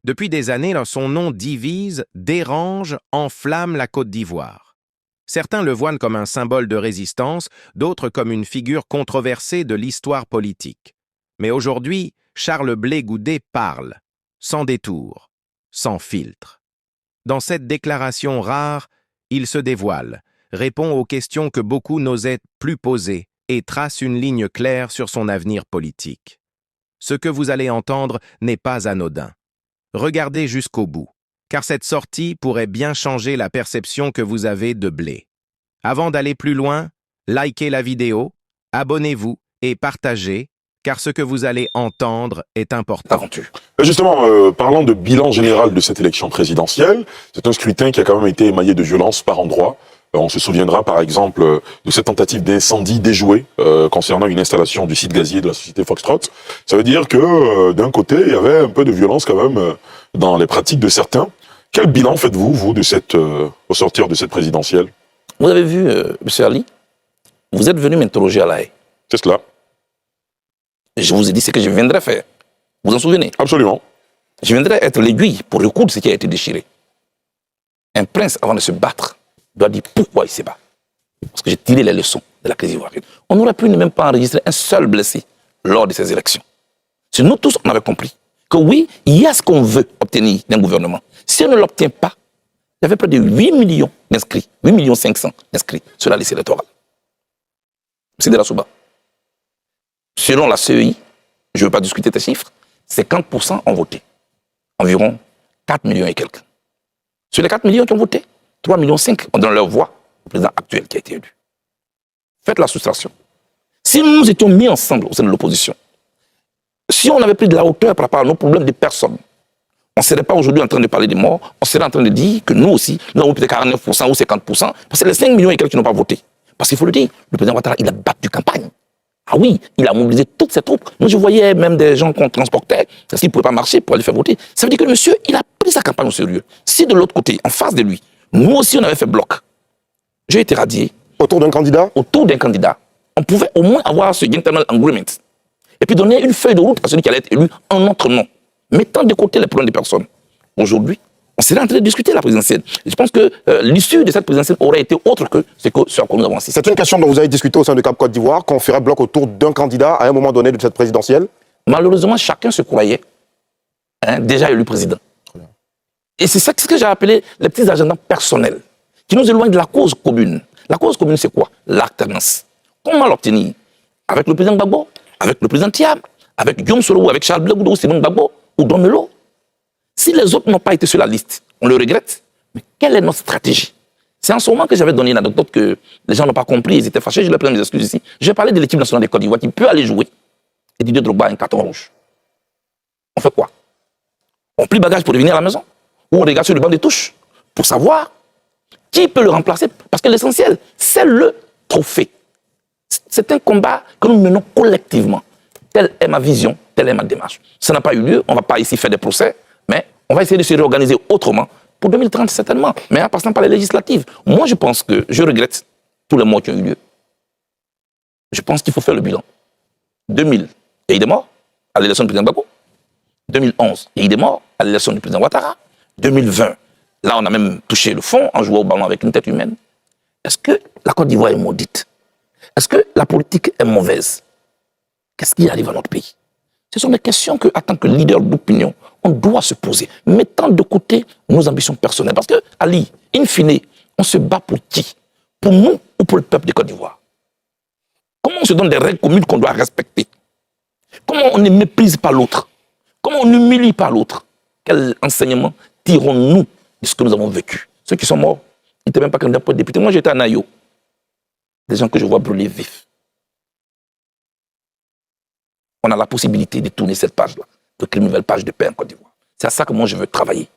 Depuis des années, son nom divise, dérange, enflamme la Côte d'Ivoire. Certains le voient comme un symbole de résistance, d'autres comme une figure controversée de l'histoire politique. Mais aujourd'hui, Charles Blé Goudé parle, sans détour, sans filtre. Dans cette déclaration rare, il se dévoile, répond aux questions que beaucoup n'osaient plus poser et trace une ligne claire sur son avenir politique. Ce que vous allez entendre n'est pas anodin. Regardez jusqu'au bout, car cette sortie pourrait bien changer la perception que vous avez de Blé. Avant d'aller plus loin, likez la vidéo, abonnez-vous et partagez, car ce que vous allez entendre est important. Justement, parlant de bilan général de cette élection présidentielle, c'est un scrutin qui a quand même été émaillé de violence par endroits. On se souviendra par exemple de cette tentative d'incendie déjouée concernant une installation du site gazier de la société Foxtrot. Ça veut dire que d'un côté, il y avait un peu de violence quand même dans les pratiques de certains. Quel bilan faites-vous, vous, de au sortir de cette présidentielle? Vous avez vu, M. Ali, vous êtes venu m'interroger à La Haye. C'est cela. Je vous ai dit ce que je viendrais faire. Vous en souvenez? Absolument. Je viendrais être l'aiguille pour recoudre ce qui a été déchiré. Un prince, avant de se battre, doit dire pourquoi il se bat. Parce que j'ai tiré les leçons de la crise ivoirienne. On n'aurait pu ne même pas enregistrer un seul blessé lors de ces élections. Si nous tous, on avait compris que oui, il y a ce qu'on veut obtenir d'un gouvernement. Si on ne l'obtient pas, il y avait près de 8 millions d'inscrits, 8 500 000 d'inscrits sur la liste électorale. C'est de la Souba. Selon la CEI, je ne veux pas discuter tes chiffres, 50% ont voté. Environ 4 millions et quelques. Sur les 4 millions qui ont voté, 3,5 millions ont donné leur voix au président actuel qui a été élu. Faites la soustraction. Si nous nous étions mis ensemble au sein de l'opposition, si on avait pris de la hauteur par rapport à nos problèmes de personnes, on ne serait pas aujourd'hui en train de parler des morts, on serait en train de dire que nous aussi, nous avons peut-être 49% ou 50%, parce que c'est les 5 millions et quelques qui n'ont pas voté. Parce qu'il faut le dire, le président Ouattara, il a battu campagne. Ah oui, il a mobilisé toutes ses troupes. Moi, je voyais même des gens qu'on transportait, parce qu'ils ne pouvaient pas marcher pour aller faire voter. Ça veut dire que le monsieur, il a pris sa campagne au sérieux. Si de l'autre côté, en face de lui, nous aussi, on avait fait bloc, j'ai été radié. Autour d'un candidat? Autour d'un candidat. On pouvait au moins avoir ce gentleman agreement. Et puis donner une feuille de route à celui qui allait être élu en notre nom, mettant de côté les problèmes des personnes. Aujourd'hui, on serait en train de discuter la présidentielle. Et je pense que l'issue de cette présidentielle aurait été autre que ce à quoi nous avons assisté. C'est une question dont vous avez discuté au sein de Cap Côte d'Ivoire, qu'on ferait bloc autour d'un candidat à un moment donné de cette présidentielle? Malheureusement, chacun se croyait déjà élu président. Et c'est ça que j'ai appelé les petits agendas personnels, qui nous éloignent de la cause commune. La cause commune, c'est quoi? L'alternance. Comment l'obtenir? Avec le président Gbagbo, avec le président Thiam, avec Guillaume Soro, avec Charles Blé Goudé, Simon Gbagbo ou Don Melo. Si les autres n'ont pas été sur la liste, on le regrette. Mais quelle est notre stratégie? C'est en ce moment que j'avais donné une anecdote que les gens n'ont pas compris, ils étaient fâchés, je leur présente mes excuses ici. J'ai parlé de l'équipe nationale de Côte d'Ivoire qui peut aller jouer. Et Didier Drogba a un carton rouge. On fait quoi? On plie bagage pour revenir à la maison? Ou on regarde sur le banc de touche pour savoir qui peut le remplacer? Parce que l'essentiel, c'est le trophée. C'est un combat que nous menons collectivement. Telle est ma vision, telle est ma démarche. Ça n'a pas eu lieu, on ne va pas ici faire des procès, mais on va essayer de se réorganiser autrement, pour 2030 certainement, mais en passant par les législatives. Moi, je pense que je regrette tous les morts qui ont eu lieu. Je pense qu'il faut faire le bilan. 2000, il y a eu des morts à l'élection du président Gbagbo. 2011, il y a eu des morts à l'élection du président Ouattara. 2020, là, on a même touché le fond en jouant au ballon avec une tête humaine. Est-ce que la Côte d'Ivoire est maudite? Est-ce que la politique est mauvaise? Qu'est-ce qui arrive à notre pays? Ce sont des questions que, en tant que leader d'opinion, on doit se poser, mettant de côté nos ambitions personnelles. Parce que, Ali, in fine, on se bat pour qui? Pour nous ou pour le peuple de Côte d'Ivoire? Comment on se donne des règles communes qu'on doit respecter? Comment on ne méprise pas l'autre? Comment on n'humilie pas l'autre? Quel enseignement tirons-nous de ce que nous avons vécu? Ceux qui sont morts, ils n'étaient même pas candidats pour être députés. Moi, j'étais à Nayo. Des gens que je vois brûler vifs. On a la possibilité de tourner cette page-là, de créer une nouvelle page de paix en Côte d'Ivoire. C'est à ça que moi je veux travailler.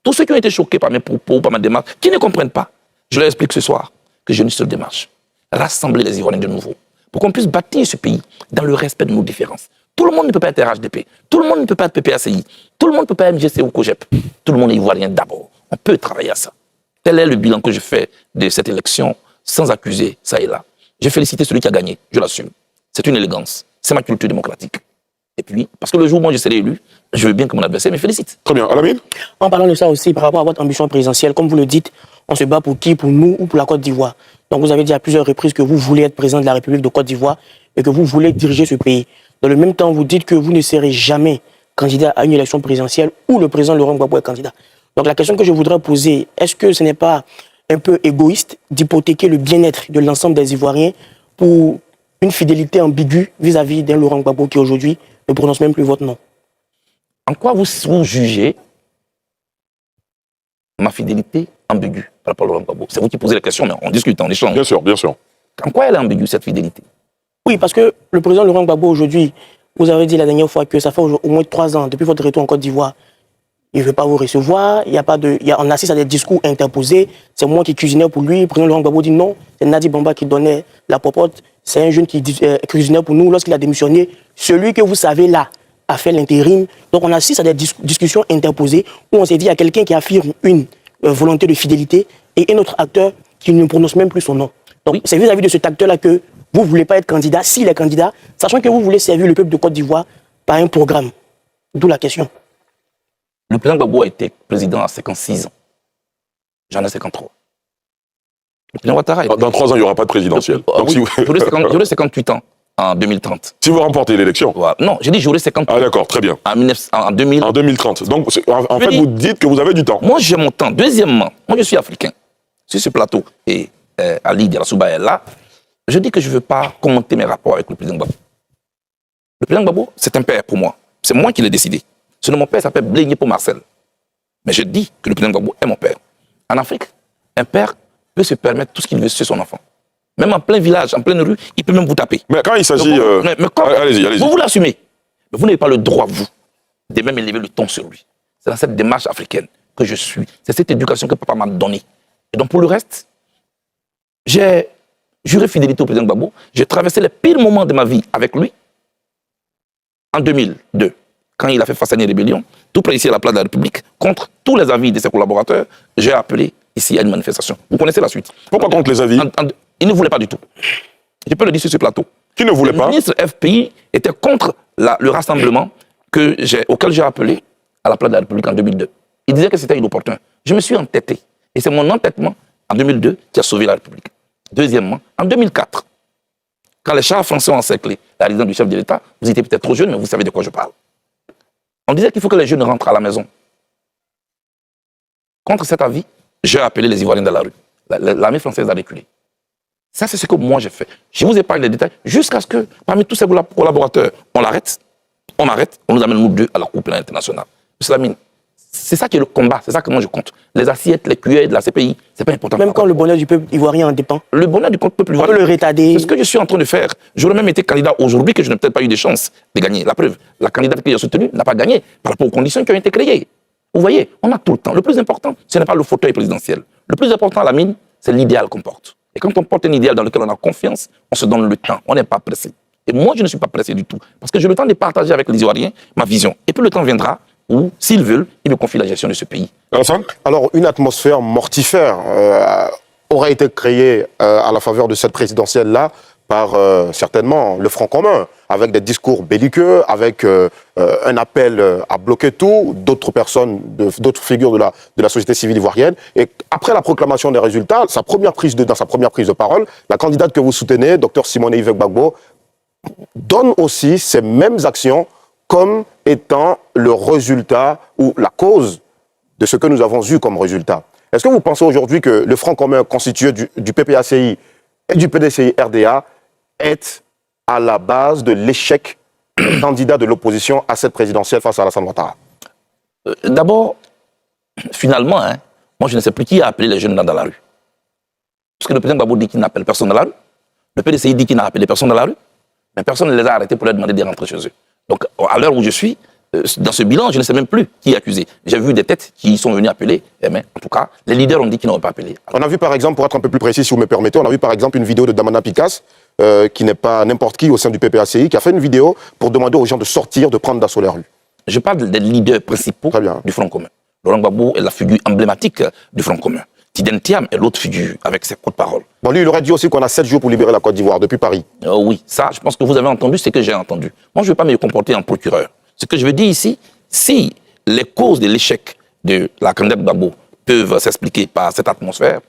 Tous ceux qui ont été choqués par mes propos, par ma démarche, qui ne comprennent pas, je leur explique ce soir que j'ai une seule démarche. Rassembler les Ivoiriens de nouveau, pour qu'on puisse bâtir ce pays dans le respect de nos différences. Tout le monde ne peut pas être RHDP, tout le monde ne peut pas être PPACI, tout le monde ne peut pas être MGC ou COGEP. Tout le monde est Ivoirien d'abord. On peut travailler à ça. Tel est le bilan que je fais de cette élection, sans accuser ça et là. J'ai félicité celui qui a gagné, je l'assume. C'est une élégance, c'est ma culture démocratique. Et puis, parce que le jour où moi je serai élu, je veux bien que mon adversaire me félicite. Très bien. Alamine? En parlant de ça aussi, par rapport à votre ambition présidentielle, comme vous le dites, on se bat pour qui? Pour nous ou pour la Côte d'Ivoire? Donc vous avez dit à plusieurs reprises que vous voulez être président de la République de Côte d'Ivoire et que vous voulez diriger ce pays. Dans le même temps, vous dites que vous ne serez jamais candidat à une élection présidentielle où le président Laurent Gbagbo est candidat. Donc la question que je voudrais poser, est-ce que ce n'est pas un peu égoïste d'hypothéquer le bien-être de l'ensemble des Ivoiriens pour une fidélité ambiguë vis-à-vis d'un Laurent Gbagbo qui aujourd'hui ne prononce même plus votre nom? En quoi vous jugez ma fidélité ambiguë par rapport à Laurent Gbagbo? C'est vous qui posez la question, mais on discute, on échange. Bien sûr, bien sûr. En quoi elle est ambiguë, cette fidélité? Oui, parce que le président Laurent Gbagbo aujourd'hui, vous avez dit la dernière fois que ça fait au moins 3 ans, depuis votre retour en Côte d'Ivoire, il ne veut pas vous recevoir, on assiste à des discours interposés, c'est moi qui cuisinais pour lui, le président Laurent Gbagbo dit non, c'est Nadi Bamba qui donnait la popote, c'est un jeune qui cuisinait pour nous lorsqu'il a démissionné, celui que vous savez là a fait l'intérim. Donc on assiste à des discussions interposées où on s'est dit il y a quelqu'un qui affirme une volonté de fidélité et un autre acteur qui ne prononce même plus son nom. Donc c'est vis-à-vis de cet acteur-là que vous ne voulez pas être candidat, s'il est candidat, sachant que vous voulez servir le peuple de Côte d'Ivoire par un programme. D'où la question. Le président Gbagbo a été président à 56 ans. J'en ai 53. Le président Ouattara Dans 3 ans, il n'y aura pas de présidentielle. Donc, oui, si vous... j'aurai 58 ans en 2030. Si vous remportez l'élection. Voilà. Non, j'ai dit j'aurai 58 ans. Ah d'accord, très bien. En 2000. En 2030. Donc, en fait, vous dites que vous avez du temps. Moi, j'ai mon temps. Deuxièmement, moi, je suis africain. Sur ce plateau, et Ali Diarasouba est là, je dis que je ne veux pas commenter mes rapports avec le président Gbagbo. Le président Gbagbo, c'est un père pour moi. C'est moi qui l'ai décidé. Ce nom de mon père s'appelle Blégné pour Marcel. Mais je dis que le président Gbagbo est mon père. En Afrique, un père peut se permettre tout ce qu'il veut sur son enfant. Même en plein village, en pleine rue, il peut même vous taper. Mais quand il s'agit... Allez-y. Vous l'assumez. Mais vous n'avez pas le droit, vous, de même élever le ton sur lui. C'est dans cette démarche africaine que je suis. C'est cette éducation que papa m'a donnée. Et donc, pour le reste, j'ai juré fidélité au président Gbagbo. J'ai traversé les pires moments de ma vie avec lui. En 2002, quand il a fait face à une rébellion, tout près ici à la place de la République, contre tous les avis de ses collaborateurs, j'ai appelé ici à une manifestation. Vous connaissez la suite. Pourquoi contre les avis? Il ne voulait pas du tout. Je peux le dire sur ce plateau. Qui ne voulait pas? Le ministre FPI était contre le rassemblement auquel j'ai appelé à la place de la République en 2002. Il disait que c'était inopportun. Je me suis entêté. Et c'est mon entêtement en 2002 qui a sauvé la République. Deuxièmement, en 2004, quand les chars français ont encerclé la résidence du chef de l'État, vous étiez peut-être trop jeune, mais vous savez de quoi je parle. On disait qu'il faut que les jeunes rentrent à la maison. Contre cet avis, j'ai appelé les Ivoiriens dans la rue. L'armée française a reculé. Ça, c'est ce que moi j'ai fait. Je vous épargne les détails jusqu'à ce que, parmi tous ces collaborateurs, on l'arrête, on nous amène nous deux à la Cour pénale internationale. Monsieur Lamine, c'est ça qui est le combat, c'est ça que moi je compte. Les assiettes, les cuillères de la CPI, c'est pas important. Même quand le bonheur du peuple ivoirien en dépend. Le bonheur du peuple ivoirien. On peut le retarder. C'est ce que je suis en train de faire. J'aurais même été candidat aujourd'hui que je n'ai peut-être pas eu de chance de gagner. La preuve, la candidate que j'ai soutenue n'a pas gagné par rapport aux conditions qui ont été créées. Vous voyez, on a tout le temps. Le plus important, ce n'est pas le fauteuil présidentiel. Le plus important à la mine, c'est l'idéal qu'on porte. Et quand on porte un idéal dans lequel on a confiance, on se donne le temps. On n'est pas pressé. Et moi, je ne suis pas pressé du tout. Parce que j'ai le temps de partager avec les Ivoiriens ma vision. Et puis le temps viendra où, s'ils veulent, ils me confient la gestion de ce pays. Alors, une atmosphère mortifère aurait été créée à la faveur de cette présidentielle-là par certainement le Front commun, avec des discours belliqueux, avec un appel à bloquer tout, d'autres personnes, d'autres figures de la société civile ivoirienne. Et après la proclamation des résultats, dans sa première prise de parole, la candidate que vous soutenez, Dr Simone Yves Gbagbo, donne aussi ces mêmes actions comme étant le résultat ou la cause de ce que nous avons eu comme résultat. Est-ce que vous pensez aujourd'hui que le Front commun constitué du PPACI et du PDCI-RDA est à la base de l'échec du candidat de l'opposition à cette présidentielle face à Alassane Ouattara? D'abord, finalement, moi je ne sais plus qui a appelé les jeunes dans la rue. Parce que le président Gbagbo dit qu'il n'appelle personne dans la rue. Le PDCI dit qu'il n'a appelé personne dans la rue. Mais personne ne les a arrêtés pour leur demander de rentrer chez eux. Donc, à l'heure où je suis, dans ce bilan, je ne sais même plus qui est accusé. J'ai vu des têtes qui sont venues appeler, mais en tout cas, les leaders ont dit qu'ils n'auraient pas appelé. On a vu par exemple, pour être un peu plus précis, si vous me permettez, on a vu par exemple une vidéo de Damana Picasse, qui n'est pas n'importe qui au sein du PPACI, qui a fait une vidéo pour demander aux gens de sortir, de prendre d'assaut les rues. Je parle des leaders principaux du Front commun. Laurent Gbagbo est la figure emblématique du Front commun. Tiden Thiam est l'autre figure avec ses porte-paroles. Bon, lui, il aurait dit aussi qu'on a 7 jours pour libérer la Côte d'Ivoire depuis Paris. Oui, ça, je pense que vous avez entendu ce que j'ai entendu. Moi, je ne vais pas me comporter en procureur. Ce que je veux dire ici, si les causes de l'échec de la candidate Gbagbo peuvent s'expliquer par cette atmosphère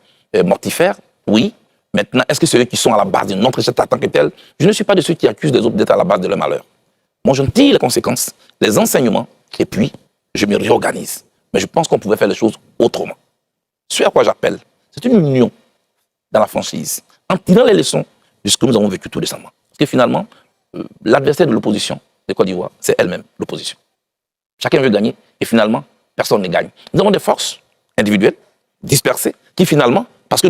mortifère, oui. Maintenant, est-ce que ceux qui sont à la base de notre échec en tant que tel, je ne suis pas de ceux qui accusent les autres d'être à la base de leur malheur. Moi, je tire les conséquences, les enseignements, et puis je me réorganise. Mais je pense qu'on pouvait faire les choses autrement. Ce à quoi j'appelle, c'est une union dans la franchise, en tirant les leçons de ce que nous avons vécu tout récemment. Parce que finalement, l'adversaire de l'opposition de Côte d'Ivoire, c'est elle-même, l'opposition. Chacun veut gagner, et finalement, personne ne gagne. Nous avons des forces individuelles, dispersées, qui finalement, parce que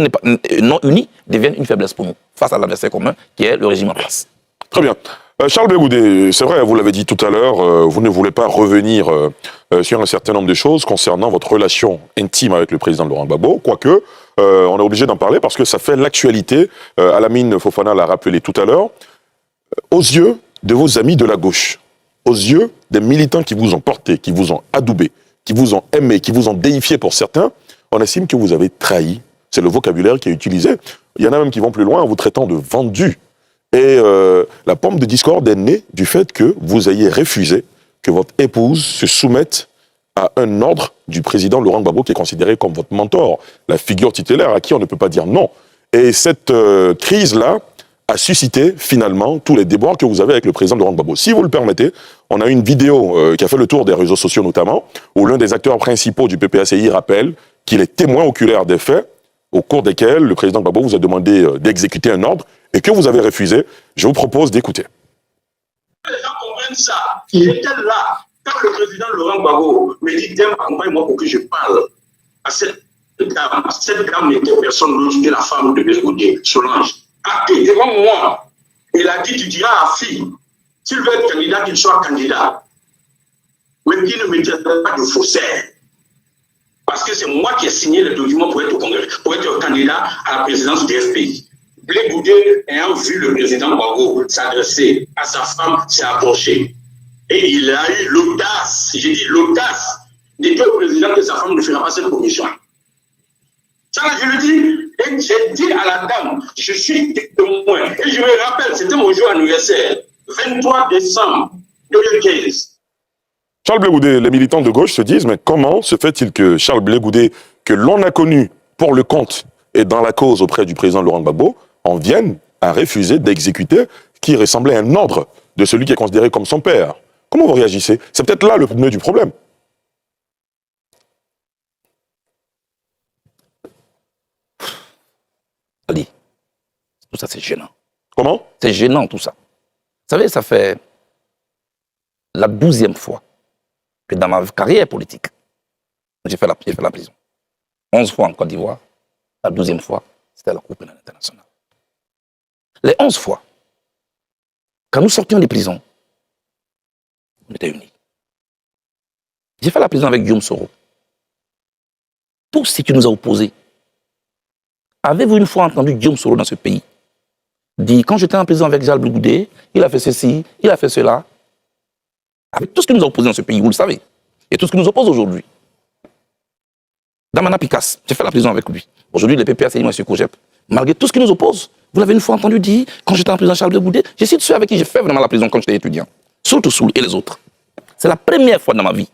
non unies, deviennent une faiblesse pour nous, face à l'adversaire commun, qui est le régime en place. Très bien. Charles Blé Goudé, c'est vrai, vous l'avez dit tout à l'heure, vous ne voulez pas revenir sur un certain nombre de choses concernant votre relation intime avec le président Laurent Gbagbo, quoique on est obligé d'en parler parce que ça fait l'actualité. Alamine Fofana l'a rappelé tout à l'heure. Aux yeux de vos amis de la gauche, aux yeux des militants qui vous ont porté, qui vous ont adoubé, qui vous ont aimé, qui vous ont déifié pour certains, on estime que vous avez trahi. C'est le vocabulaire qui est utilisé. Il y en a même qui vont plus loin en vous traitant de vendu. Et la pomme de discorde est née du fait que vous ayez refusé que votre épouse se soumette à un ordre du président Laurent Gbagbo qui est considéré comme votre mentor, la figure tutélaire à qui on ne peut pas dire non. Et cette crise-là a suscité finalement tous les déboires que vous avez avec le président Laurent Gbagbo. Si vous le permettez, on a une vidéo qui a fait le tour des réseaux sociaux notamment, où l'un des acteurs principaux du PPACI rappelle qu'il est témoin oculaire des faits au cours desquels le président Gbagbo vous a demandé d'exécuter un ordre et que vous avez refusé. Je vous propose d'écouter. Les gens comprennent ça. Il était là. Quand le président Laurent Gbagbo me dit, accompagne-moi pour que je parle à cette dame. Cette dame n'était personne d'autre que la femme de Besgoudé, Solange. Acté devant moi. Il a dit, tu diras à fille, s'il veut être candidat, qu'il soit candidat. Mais qu'il ne me tienne pas de faussaire. Parce que c'est moi qui ai signé le document pour être au Congrès, pour être candidat à la présidence du FPI. Blé Goudé, ayant vu le président Gbagbo s'adresser à sa femme, s'est approché. Et il a eu l'audace, j'ai dit l'audace, de dire au président que sa femme ne fera pas cette commission. Ça, je le dis, et j'ai dit à la dame, je suis témoin. Et je me rappelle, c'était mon jour anniversaire, 23 décembre 2015. Charles Blé Goudé, les militants de gauche se disent, mais comment se fait-il que Charles Blé Goudé, que l'on a connu pour le compte et dans la cause auprès du président Laurent Gbagbo, en vienne à refuser d'exécuter ce qui ressemblait à un ordre de celui qui est considéré comme son père? Comment vous réagissez? C'est peut-être là le nœud du problème. Ali, tout ça c'est gênant. Comment? C'est gênant tout ça. Vous savez, ça fait la 12e fois que dans ma carrière politique, j'ai fait la prison. 11 fois en Côte d'Ivoire, la 12e fois, c'était à la Cour pénale internationale. Les 11 fois, quand nous sortions des prisons, on était unis. J'ai fait la prison avec Guillaume Soro. Tout ce qui nous a opposés. Avez-vous une fois entendu Guillaume Soro dans ce pays dire, quand j'étais en prison avec Charles Blé Goudé, il a fait ceci, il a fait cela. Avec tout ce qui nous a opposés dans ce pays, vous le savez. Et tout ce qui nous oppose aujourd'hui. Damana Picasse, j'ai fait la prison avec lui. Aujourd'hui, le PPA, c'est M. Kojep. Malgré tout ce qui nous oppose, vous l'avez une fois entendu dire, quand j'étais en prison Charles Blé Goudé, je suis de ceux avec qui j'ai fait vraiment la prison quand j'étais étudiant. Surtout Soul et les autres. C'est la première fois dans ma vie,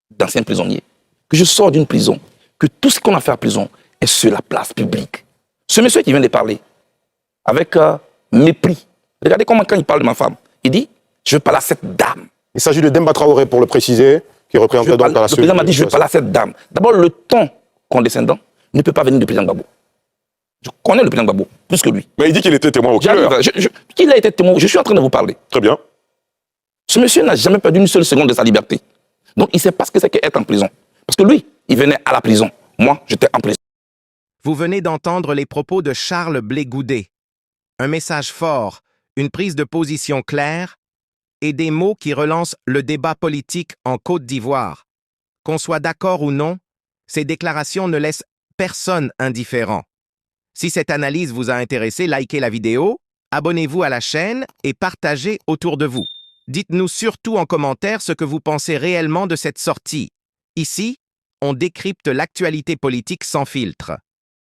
d'ancien prisonnier, que je sors d'une prison, que tout ce qu'on a fait à prison est sur la place publique. Ce monsieur qui vient de parler, avec mépris, regardez comment quand il parle de ma femme, il dit, je veux parler à cette dame. Il s'agit de Demba Traoré, pour le préciser, qui représentait donc dans la Le président m'a dit, je veux parler à cette dame. D'abord, le ton condescendant ne peut pas venir du président Gbagbo. Je connais le président Gbagbo, plus que lui. Mais il dit qu'il était témoin oculaire. Qu'il a été témoin, je suis en train de vous parler. Très bien. Ce monsieur n'a jamais perdu une seule seconde de sa liberté. Donc, il ne sait pas ce que c'est qu'être en prison. Parce que lui, il venait à la prison. Moi, j'étais en prison. Vous venez d'entendre les propos de Charles Blé Goudé. Un message fort, une prise de position claire et des mots qui relancent le débat politique en Côte d'Ivoire. Qu'on soit d'accord ou non, ces déclarations ne laissent personne indifférent. Si cette analyse vous a intéressé, likez la vidéo, abonnez-vous à la chaîne et partagez autour de vous. Dites-nous surtout en commentaire ce que vous pensez réellement de cette sortie. Ici, on décrypte l'actualité politique sans filtre.